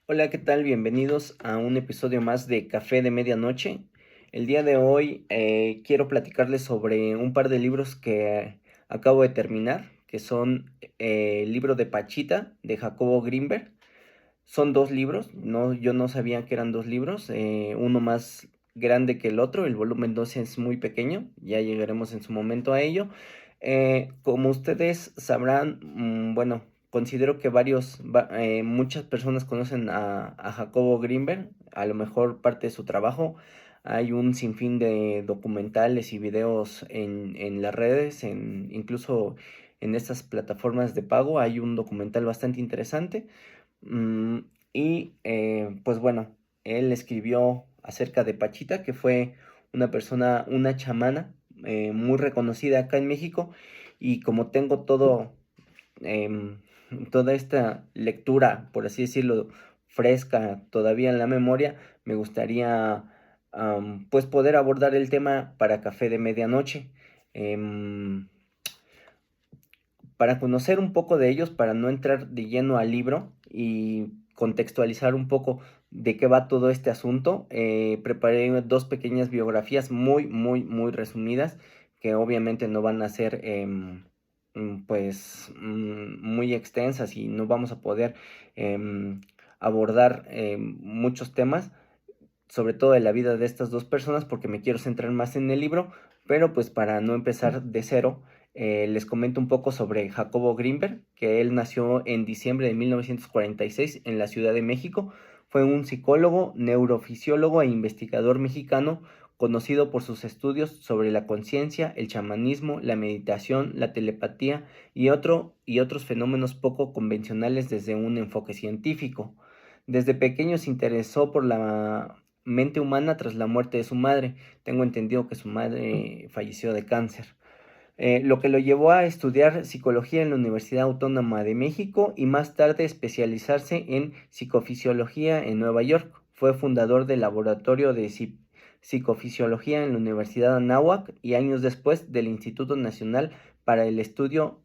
Hola, ¿qué tal? Bienvenidos a un episodio más de Café de Medianoche. El día de hoy quiero platicarles sobre un par de libros que acabo de terminar, que son el libro de Pachita de Jacobo Grinberg. Son dos libros, no, yo no sabía que eran dos libros, uno más grande que el otro, el volumen 12 es muy pequeño, ya llegaremos en su momento a ello. Como ustedes sabrán, bueno, considero que muchas personas conocen a Jacobo Grinberg, a lo mejor parte de su trabajo. Hay un sinfín de documentales y videos en las redes, incluso en estas plataformas de pago, hay un documental bastante interesante. Mm, pues bueno, él escribió acerca de Pachita, que fue una persona, una chamana muy reconocida acá en México. Y como tengo em, toda esta lectura, por así decirlo, fresca todavía en la memoria, me gustaría pues poder abordar el tema para Café de Medianoche. Em, para conocer un poco de ellos, para no entrar de lleno al libro y contextualizar un poco de qué va todo este asunto, preparé dos pequeñas biografías muy resumidas, que obviamente no van a ser muy extensas y no vamos a poder em, abordar muchos temas, sobre todo de la vida de estas dos personas, porque me quiero centrar más en el libro. Pero pues para no empezar de cero, les comento un poco sobre Jacobo Grinberg, que él nació en diciembre de 1946 en la Ciudad de México. Fue un psicólogo, neurofisiólogo e investigador mexicano, conocido por sus estudios sobre la conciencia, el chamanismo, la meditación, la telepatía y otros fenómenos poco convencionales desde un enfoque científico. Desde pequeño se interesó por la mente humana tras la muerte de su madre. Tengo entendido que su madre falleció de cáncer. Lo que lo llevó a estudiar psicología en la Universidad Autónoma de México y más tarde especializarse en psicofisiología en Nueva York. Fue fundador del laboratorio de psicofisiología en la Universidad Anáhuac y años después del Instituto Nacional para el Estudio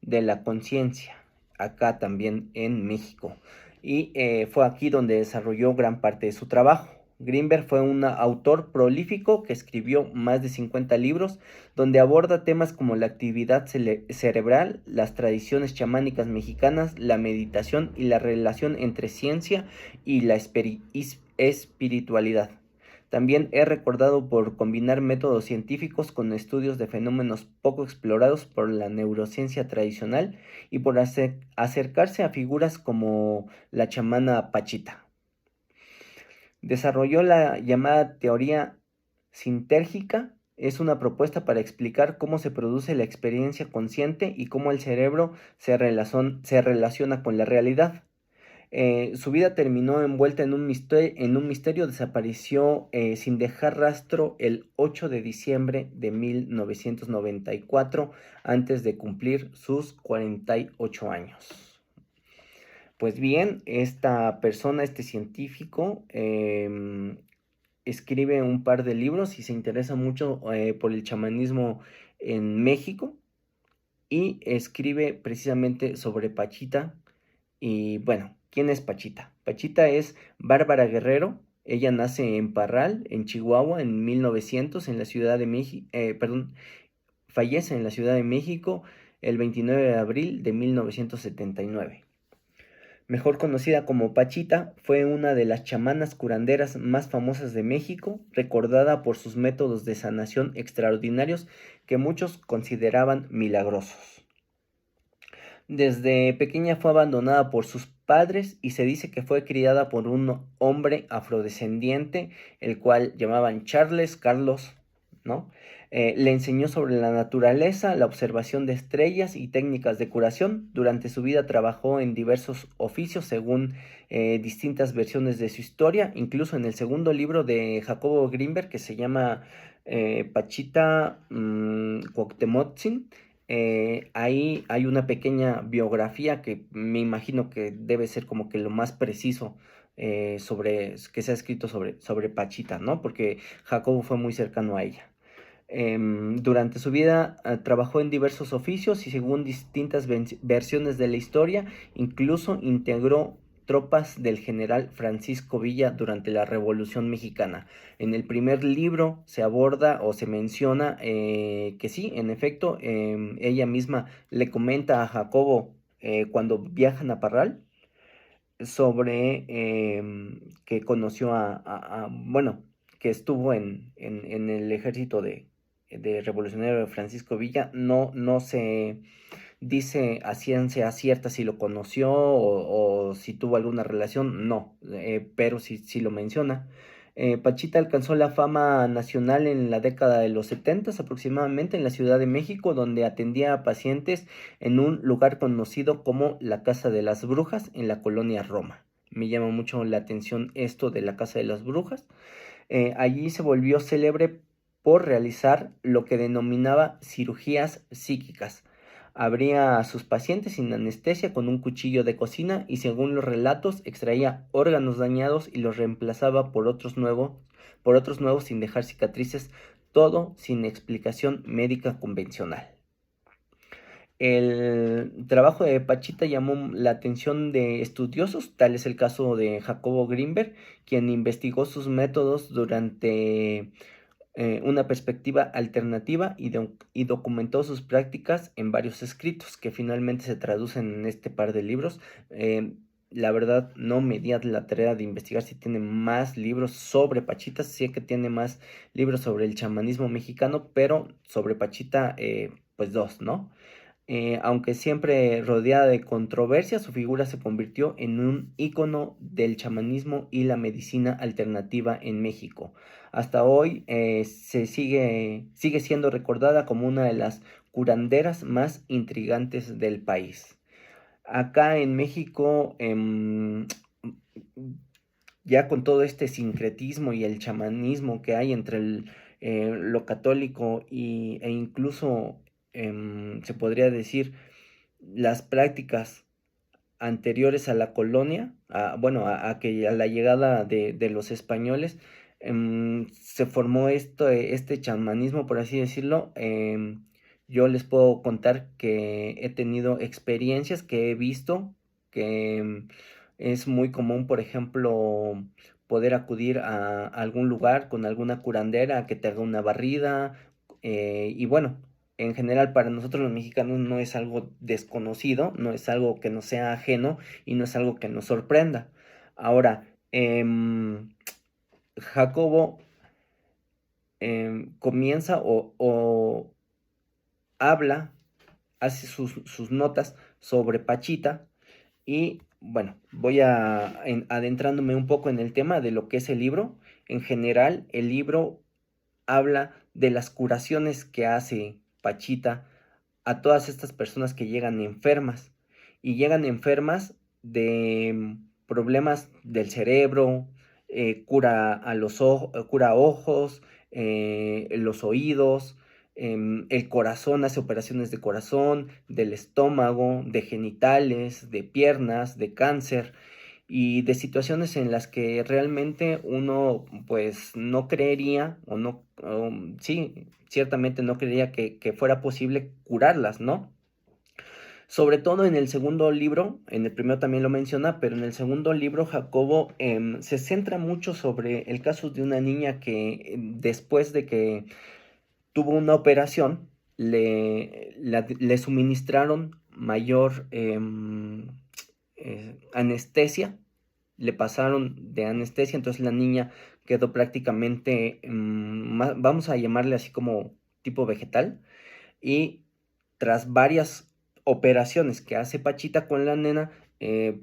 de la Conciencia, acá también en México. Y fue aquí donde desarrolló gran parte de su trabajo. Greenberg fue un autor prolífico que escribió más de 50 libros, donde aborda temas como la actividad cerebral, las tradiciones chamánicas mexicanas, la meditación y la relación entre ciencia y la espiritualidad. También es recordado por combinar métodos científicos con estudios de fenómenos poco explorados por la neurociencia tradicional y por acercarse a figuras como la chamana Pachita. Desarrolló la llamada teoría sintérgica. Es una propuesta para explicar cómo se produce la experiencia consciente y cómo el cerebro se relaciona con la realidad. Su vida terminó envuelta en un misterio. Desapareció sin dejar rastro el 8 de diciembre de 1994, antes de cumplir sus 48 años. Pues bien, esta persona, este científico, escribe un par de libros y se interesa mucho por el chamanismo en México, y escribe precisamente sobre Pachita. Y bueno, ¿quién es Pachita? Pachita es Bárbara Guerrero. Ella nace en Parral, en Chihuahua, en 1900, en la Ciudad de México, fallece en la Ciudad de México el 29 de abril de 1979. Mejor conocida como Pachita, fue una de las chamanas curanderas más famosas de México, recordada por sus métodos de sanación extraordinarios que muchos consideraban milagrosos. Desde pequeña fue abandonada por sus padres y se dice que fue criada por un hombre afrodescendiente, el cual llamaban Charles Carlos, ¿no? Le enseñó sobre la naturaleza, la observación de estrellas y técnicas de curación. Durante su vida trabajó en diversos oficios según distintas versiones de su historia, incluso en el segundo libro de Jacobo Grinberg, que se llama Pachita Cuauhtemotzin. Ahí hay una pequeña biografía que me imagino que debe ser como que lo más preciso que se ha escrito sobre Pachita, ¿no? Porque Jacobo fue muy cercano a ella. Durante su vida trabajó en diversos oficios y según distintas versiones de la historia, incluso integró tropas del general Francisco Villa durante la Revolución Mexicana. En el primer libro se aborda o se menciona que sí, en efecto, ella misma le comenta a Jacobo cuando viajan a Parral sobre que conoció bueno, que estuvo en el ejército de revolucionario de Francisco Villa. No se dice a ciencia cierta si lo conoció o si tuvo alguna relación, no, pero sí lo menciona. Pachita alcanzó la fama nacional en la década de los 70 aproximadamente en la Ciudad de México, donde atendía a pacientes en un lugar conocido como la Casa de las Brujas en la colonia Roma. Me llama mucho la atención esto de la Casa de las Brujas. Allí se volvió célebre por realizar lo que denominaba cirugías psíquicas. Abría a sus pacientes sin anestesia con un cuchillo de cocina y, según los relatos, extraía órganos dañados y los reemplazaba por otros nuevos sin dejar cicatrices, todo sin explicación médica convencional. El trabajo de Pachita llamó la atención de estudiosos, tal es el caso de Jacobo Grinberg, quien investigó sus métodos durante una perspectiva alternativa y documentó sus prácticas en varios escritos que finalmente se traducen en este par de libros. La verdad no me di a la tarea de investigar si tiene más libros sobre Pachita, sé que tiene más libros sobre el chamanismo mexicano, pero sobre Pachita pues dos, ¿no? Aunque siempre rodeada de controversia, su figura se convirtió en un ícono del chamanismo y la medicina alternativa en México. Hasta hoy sigue siendo recordada como una de las curanderas más intrigantes del país. Acá en México, ya con todo este sincretismo y el chamanismo que hay entre lo católico e incluso se podría decir las prácticas anteriores a la colonia, bueno, a la llegada de los españoles, se formó este chamanismo, por así decirlo. Yo les puedo contar que he tenido experiencias que he visto, que es muy común, por ejemplo, poder acudir a algún lugar con alguna curandera a que te haga una barrida, y bueno, en general para nosotros los mexicanos no es algo desconocido, no es algo que nos sea ajeno y no es algo que nos sorprenda. Ahora, Jacobo comienza o habla, hace sus notas sobre Pachita y bueno, voy adentrándome un poco en el tema de lo que es el libro. En general, el libro habla de las curaciones que hace Pachita a todas estas personas que llegan enfermas y llegan enfermas de problemas del cerebro, cura ojos, los oídos, el corazón, hace operaciones de corazón, del estómago, de genitales, de piernas, de cáncer y de situaciones en las que realmente uno pues no creería o no, sí, ciertamente no creería que fuera posible curarlas, ¿no? Sobre todo en el segundo libro, en el primero también lo menciona, pero en el segundo libro Jacobo se centra mucho sobre el caso de una niña que después de que tuvo una operación, le suministraron mayor anestesia, le pasaron de anestesia, entonces la niña quedó prácticamente, vamos a llamarle así como tipo vegetal, y tras varias operaciones que hace Pachita con la nena,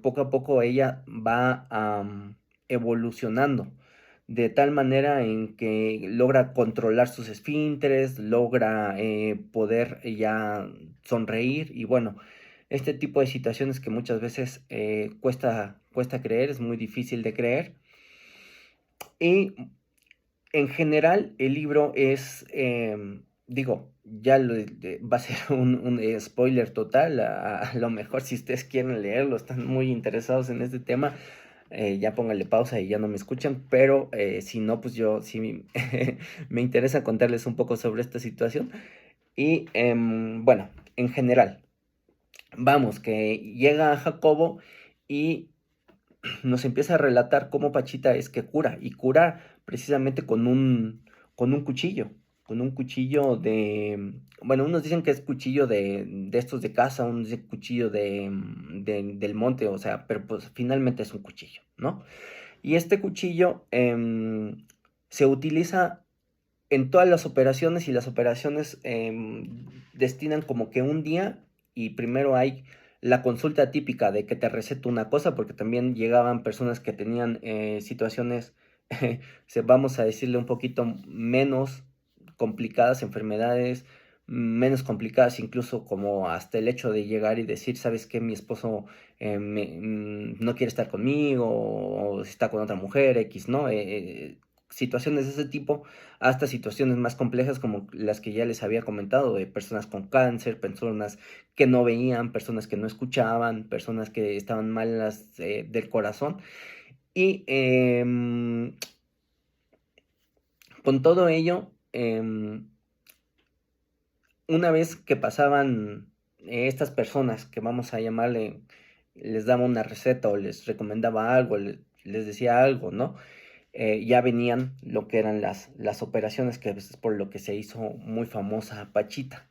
poco a poco ella va evolucionando de tal manera en que logra controlar sus esfínteres, logra poder ya sonreír y bueno, este tipo de situaciones que muchas veces cuesta creer, es muy difícil de creer. Y en general el libro es, digo, ya va a ser un spoiler total, a lo mejor si ustedes quieren leerlo, están muy interesados en este tema, ya pónganle pausa y ya no me escuchan, pero si no, pues yo sí me interesa contarles un poco sobre esta situación. Y bueno, en general, vamos, que llega Jacobo y nos empieza a relatar cómo Pachita es que cura, y cura precisamente con un cuchillo, con un cuchillo de, bueno, unos dicen que es cuchillo de estos de casa, unos dicen cuchillo del monte, o sea, pero pues finalmente es un cuchillo, ¿no? Y este cuchillo se utiliza en todas las operaciones, y las operaciones destinan como que un día, y primero hay la consulta típica de que te receto una cosa, porque también llegaban personas que tenían situaciones, vamos a decirle un poquito menos complicadas, enfermedades menos complicadas, incluso como hasta el hecho de llegar y decir, ¿sabes qué? Mi esposo no quiere estar conmigo, o está con otra mujer, X, ¿no? Situaciones de ese tipo, hasta situaciones más complejas como las que ya les había comentado, de personas con cáncer, personas que no veían, personas que no escuchaban, personas que estaban malas del corazón. Y con todo ello, una vez que pasaban estas personas, que vamos a llamarle, les daba una receta o les recomendaba algo, les decía algo, ¿no? Ya venían lo que eran las operaciones, que es por lo que se hizo muy famosa Pachita.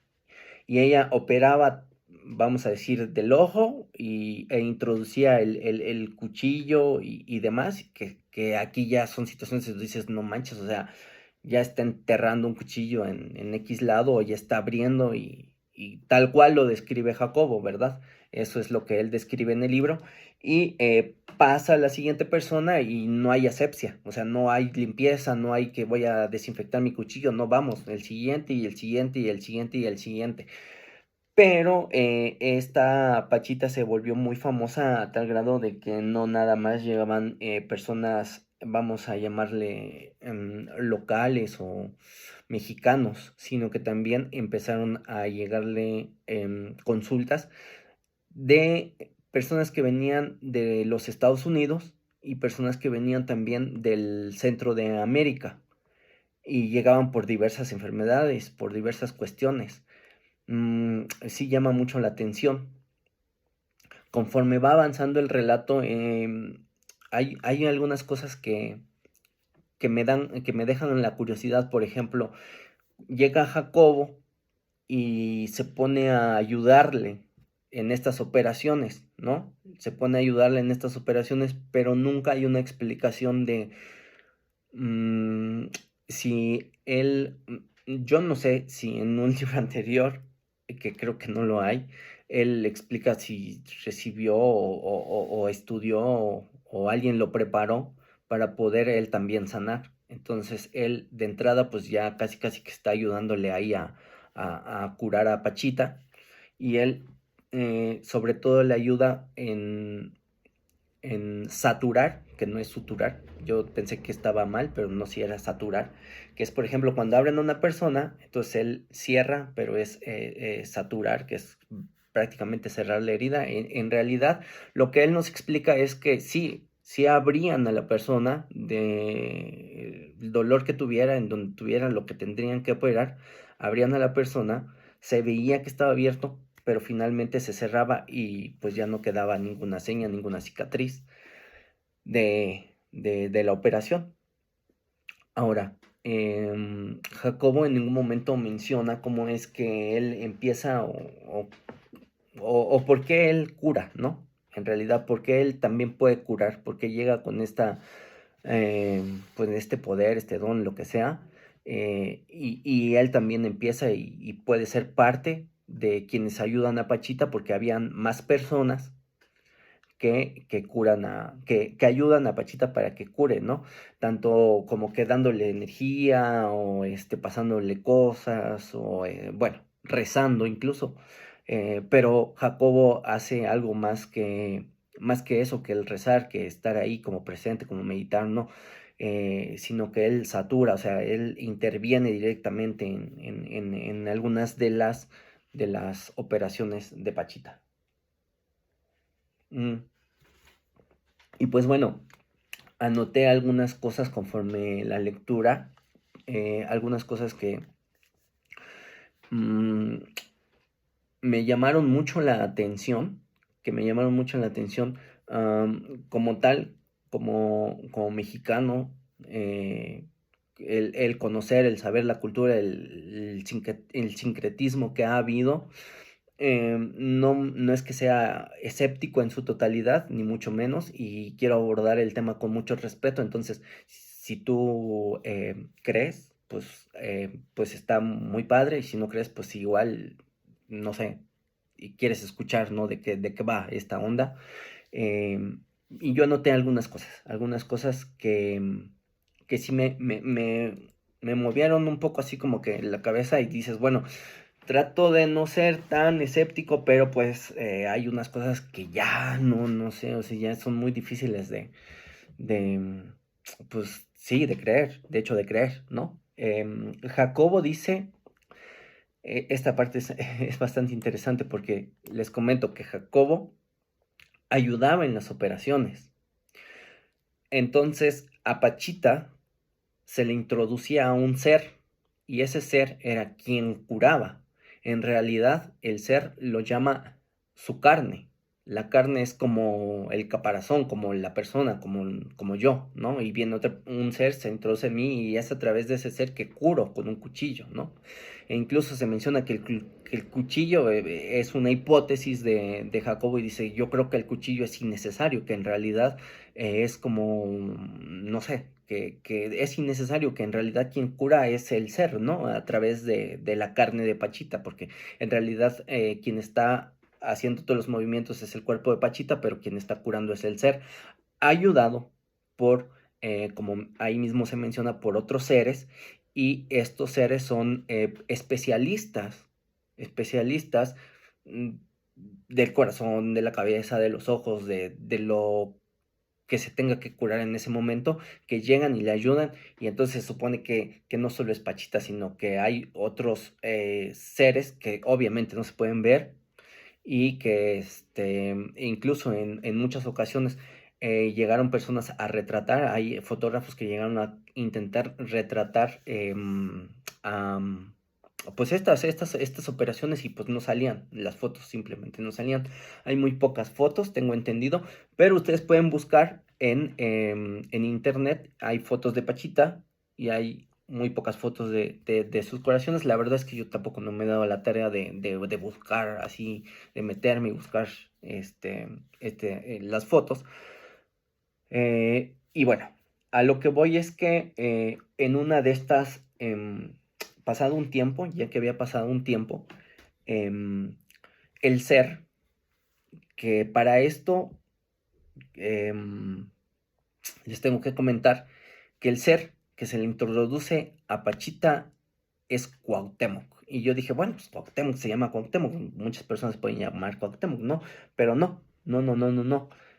Y ella operaba, vamos a decir, del ojo, e introducía el cuchillo y demás, que aquí ya son situaciones donde dices, no manches, o sea, ya está enterrando un cuchillo en X lado, o ya está abriendo, y tal cual lo describe Jacobo, ¿verdad? Eso es lo que él describe en el libro. Y pasa a la siguiente persona y no hay asepsia, o sea, no hay limpieza, no hay que voy a desinfectar mi cuchillo, no, vamos, el siguiente y el siguiente y el siguiente y el siguiente. Pero esta Pachita se volvió muy famosa a tal grado de que no nada más llegaban personas, vamos a llamarle locales o mexicanos, sino que también empezaron a llegarle consultas de personas que venían de los Estados Unidos, y personas que venían también del centro de América, y llegaban por diversas enfermedades, por diversas cuestiones. Sí llama mucho la atención. Conforme va avanzando el relato, hay algunas cosas que me dejan la curiosidad. Por ejemplo, llega Jacobo y se pone a ayudarle en estas operaciones, ¿no? Se pone a ayudarle en estas operaciones, pero nunca hay una explicación de mm, si él, yo no sé si en un libro anterior, que creo que no lo hay, él explica si recibió o estudió, o alguien lo preparó para poder él también sanar. Entonces él de entrada pues ya casi casi que está ayudándole ahí a curar a Pachita, y él sobre todo le ayuda en saturar, que no es suturar. Yo pensé que estaba mal, pero no, si era saturar, que es, por ejemplo, cuando abren a una persona, entonces él cierra, pero es saturar, que es prácticamente cerrar la herida. En realidad, lo que él nos explica es que sí, sí abrían a la persona de el dolor que tuviera, en donde tuvieran lo que tendrían que operar, abrían a la persona, se veía que estaba abierto, pero finalmente se cerraba, y pues ya no quedaba ninguna seña, ninguna cicatriz de la operación. Ahora, Jacobo en ningún momento menciona cómo es que él empieza, o por qué él cura, ¿no? En realidad, por qué él también puede curar, por qué llega con pues este poder, este don, lo que sea, y él también empieza, y puede ser parte de quienes ayudan a Pachita, porque habían más personas que curan que ayudan a Pachita para que cure, ¿no? Tanto como que dándole energía, o pasándole cosas, o bueno, rezando incluso. Pero Jacobo hace algo más que eso, que el rezar, que estar ahí como presente, como meditar, ¿no? Sino que él satura, o sea, él interviene directamente en algunas de las operaciones de Pachita. Mm. Y pues bueno, anoté algunas cosas conforme la lectura, algunas cosas que mm, me llamaron mucho la atención, que me llamaron mucho la atención. como tal, como mexicano, el conocer, el saber la cultura, el sincretismo que ha habido, no es que sea escéptico en su totalidad, ni mucho menos, y quiero abordar el tema con mucho respeto. Entonces, si tú crees, pues está muy padre, y si no crees, pues igual, no sé, y quieres escuchar, ¿no? De qué va esta onda. Y yo anoté algunas cosas que sí me movieron un poco así como que la cabeza y dices, bueno, trato de no ser tan escéptico, pero pues hay unas cosas que ya no sé, o sea, ya son muy difíciles de, pues sí, de creer, de hecho de creer, ¿no? Jacobo dice, esta parte es, es bastante interesante porque les comento que Jacobo ayudaba en las operaciones. Entonces, a Pachita se le introducía a un ser y ese ser era quien curaba. En realidad, el ser lo llama su carne. La carne es como el caparazón, como la persona, como yo, ¿no? Y viene un ser, se introduce en mí y es a través de ese ser que curo con un cuchillo, ¿no? E incluso se menciona que el cuchillo es una hipótesis de Jacobo y dice, yo creo que el cuchillo es innecesario, que en realidad es como, no sé, que es innecesario, que en realidad quien cura es el ser, ¿no? A través de la carne de Pachita, porque en realidad quien está haciendo todos los movimientos es el cuerpo de Pachita, pero quien está curando es el ser, ayudado por, como ahí mismo se menciona, por otros seres, y estos seres son especialistas mm, del corazón, de la cabeza, de los ojos, de lo que se tenga que curar en ese momento, que llegan y le ayudan, y entonces se supone que no solo es Pachita, sino que hay otros seres que obviamente no se pueden ver y que incluso en muchas ocasiones llegaron personas a retratar, hay fotógrafos que llegaron a intentar retratar am, pues estas operaciones y pues no salían, las fotos simplemente no salían. Hay muy pocas fotos, tengo entendido, pero ustedes pueden buscar en internet, hay fotos de Pachita y hay muy pocas fotos de sus curaciones. La verdad es que yo tampoco no me he dado la tarea de buscar así, de meterme y buscar las fotos. Y bueno, a lo que voy es que en una de estas, pasado un tiempo, ya que había pasado un tiempo, em, el ser, que para esto em, les tengo que comentar que el ser que se le introduce a Pachita es Cuauhtémoc. Y yo dije, bueno, pues Cuauhtémoc se llama Cuauhtémoc, muchas personas pueden llamar Cuauhtémoc, ¿no? Pero no,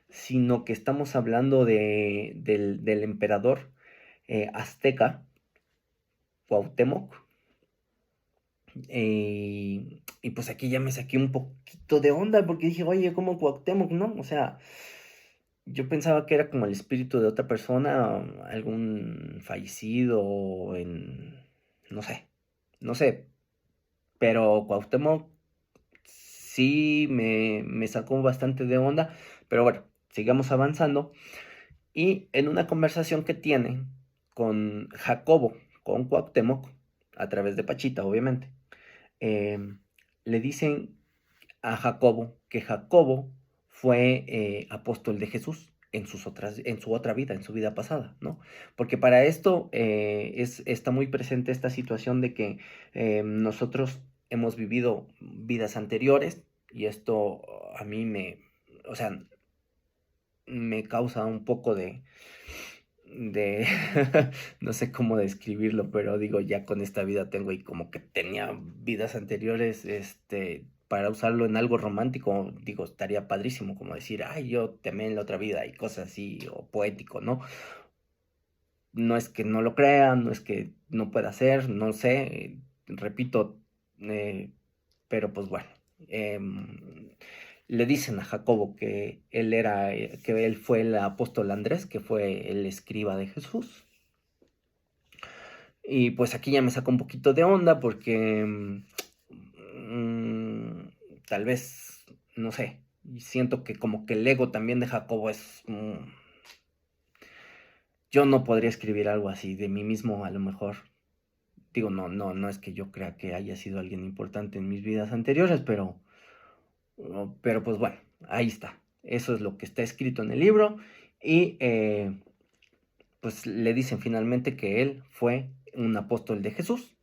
sino que estamos hablando del emperador azteca, Cuauhtémoc, y pues aquí ya me saqué un poquito de onda porque dije, oye, ¿cómo Cuauhtémoc, no? O sea, yo pensaba que era como el espíritu de otra persona, algún fallecido no sé, pero Cuauhtémoc sí me sacó bastante de onda, pero bueno, sigamos avanzando. Y en una conversación que tiene con Jacobo, con Cuauhtémoc, a través de Pachita, obviamente, em, le dicen a Jacobo que Jacobo fue apóstol de Jesús en su otra vida, en su vida pasada, ¿no? Porque para esto está muy presente esta situación de que nosotros hemos vivido vidas anteriores y esto a mí o sea, me causa un poco de no sé cómo describirlo, pero digo, ya con esta vida tengo y como que tenía vidas anteriores, para usarlo en algo romántico, digo, estaría padrísimo, como decir, ay, yo te amé en la otra vida y cosas así, o poético, ¿no? No es que no lo crean, no es que no pueda ser, no sé, repito, eh, pero pues bueno, le dicen a Jacobo que él fue el apóstol Andrés, que fue el escriba de Jesús. Y pues aquí ya me sacó un poquito de onda porque tal vez, no sé, Y siento que como que el ego también de Jacobo es... yo no podría escribir algo así de mí mismo, a lo mejor. Digo, no es que yo crea que haya sido alguien importante en mis vidas anteriores, pero pues bueno, ahí está. Eso es lo que está escrito en el libro y pues le dicen finalmente que él fue un apóstol de Jesús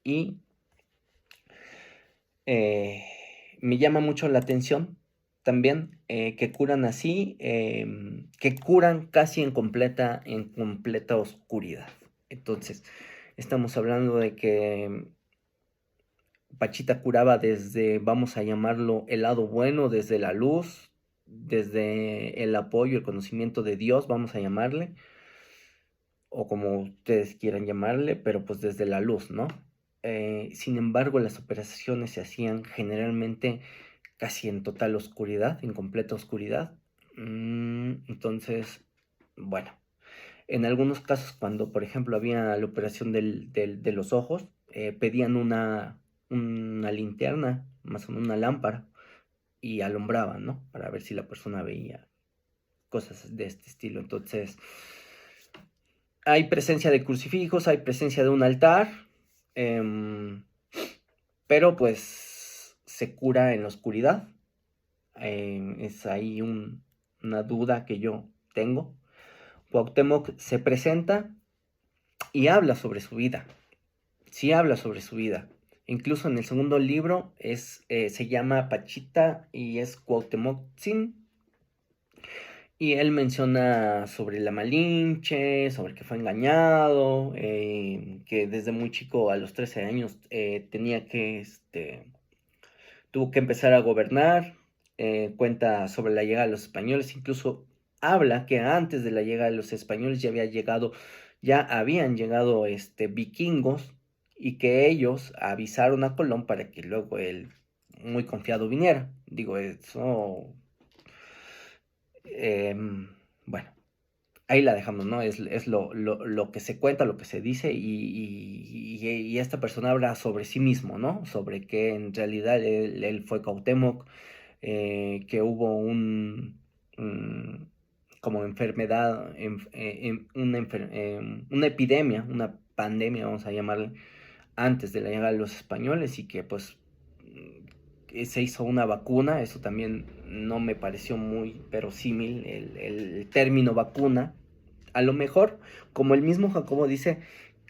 y eh, me llama mucho la atención también que curan así, que curan casi en completa oscuridad. Entonces, estamos hablando de que Pachita curaba desde, vamos a llamarlo, el lado bueno, desde la luz, desde el apoyo, el conocimiento de Dios, vamos a llamarle, o como ustedes quieran llamarle, pero pues desde la luz, ¿no? Sin embargo, las operaciones se hacían generalmente casi en total oscuridad, en completa oscuridad. Entonces, bueno, en algunos casos cuando, por ejemplo, había la operación de los ojos, pedían una linterna, más o menos una lámpara, y alumbraban, ¿no? Para ver si la persona veía cosas de este estilo. Entonces, hay presencia de crucifijos, hay presencia de un altar, em, pero pues se cura en la oscuridad. Es ahí una duda que yo tengo. Cuauhtémoc se presenta y habla sobre su vida. Sí habla sobre su vida. Incluso en el segundo libro se llama Pachita y es Cuauhtémoc-Tzin. Y él menciona sobre la Malinche, sobre que fue engañado, que desde muy chico, a los 13 años, tuvo que empezar a gobernar. Cuenta sobre la llegada de los españoles, incluso habla que antes de la llegada de los españoles ya habían llegado vikingos y que ellos avisaron a Colón para que luego él, muy confiado, viniera. Digo, eso, bueno, ahí la dejamos, ¿no? Es lo que se cuenta, lo que se dice, y esta persona habla sobre sí mismo, ¿no? Sobre que en realidad él fue Cuauhtémoc, que hubo como enfermedad, una epidemia, una pandemia, vamos a llamarle, antes de la llegada de los españoles, y que pues que se hizo una vacuna. Eso también no me pareció muy verosímil, el término vacuna. A lo mejor, como el mismo Jacobo dice,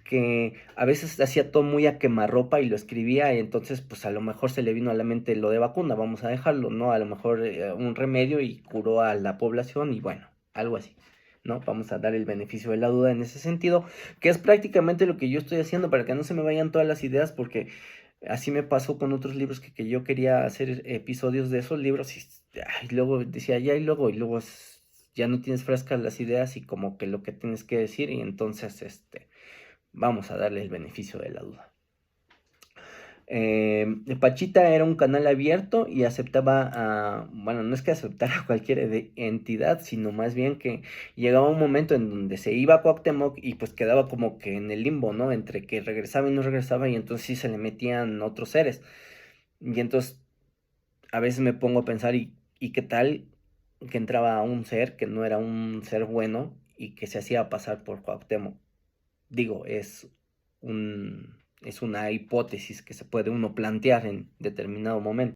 que a veces hacía todo muy a quemarropa y lo escribía, y entonces pues a lo mejor se le vino a la mente lo de vacuna, vamos a dejarlo, ¿no? A lo mejor un remedio y curó a la población y bueno, algo así, ¿no? Vamos a dar el beneficio de la duda en ese sentido, que es prácticamente lo que yo estoy haciendo para que no se me vayan todas las ideas, porque así me pasó con otros libros que yo quería hacer episodios de esos libros y luego decía ya y luego ya no tienes frescas las ideas y como que lo que tienes que decir y entonces vamos a darle el beneficio de la duda. Pachita era un canal abierto y aceptaba bueno, no es que aceptara a cualquier entidad, sino más bien que llegaba un momento en donde se iba a Cuauhtémoc y pues quedaba como que en el limbo, ¿no? Entre que regresaba y no regresaba y entonces sí se le metían otros seres. Y entonces a veces me pongo a pensar y qué tal que entraba un ser que no era un ser bueno y que se hacía pasar por Cuauhtémoc. Digo, es una hipótesis que se puede uno plantear en determinado momento.